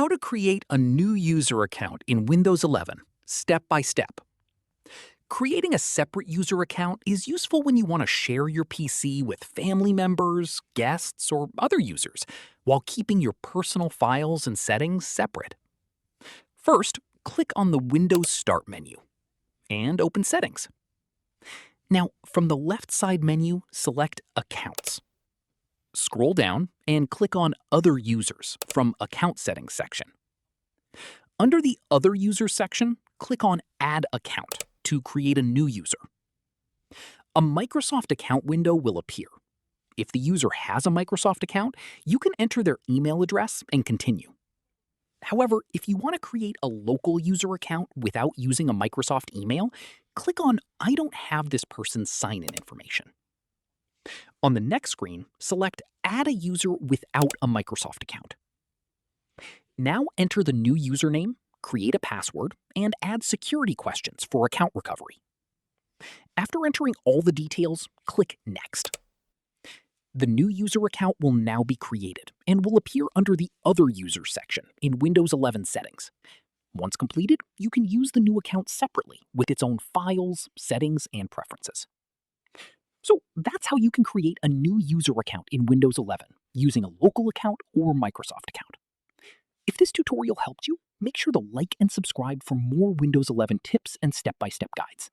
How to create a new user account in Windows 11, step by step. Creating a separate user account is useful when you want to share your PC with family members, guests, or other users, while keeping your personal files and settings separate. First, click on the Windows Start menu and open Settings. Now, from the left side menu, select Accounts. Scroll down and click on Other Users from Account Settings section. Under the Other Users section, click on Add Account to create a new user. A Microsoft account window will appear. If the user has a Microsoft account, you can enter their email address and continue. However, if you want to create a local user account without using a Microsoft email, click on I don't have this person's sign-in information. On the next screen, select Add a user without a Microsoft account. Now enter the new username, create a password, and add security questions for account recovery. After entering all the details, click Next. The new user account will now be created and will appear under the Other Users section in Windows 11 settings. Once completed, you can use the new account separately with its own files, settings, and preferences. So that's how you can create a new user account in Windows 11 using a local account or Microsoft account. If this tutorial helped you, make sure to like and subscribe for more Windows 11 tips and step-by-step guides.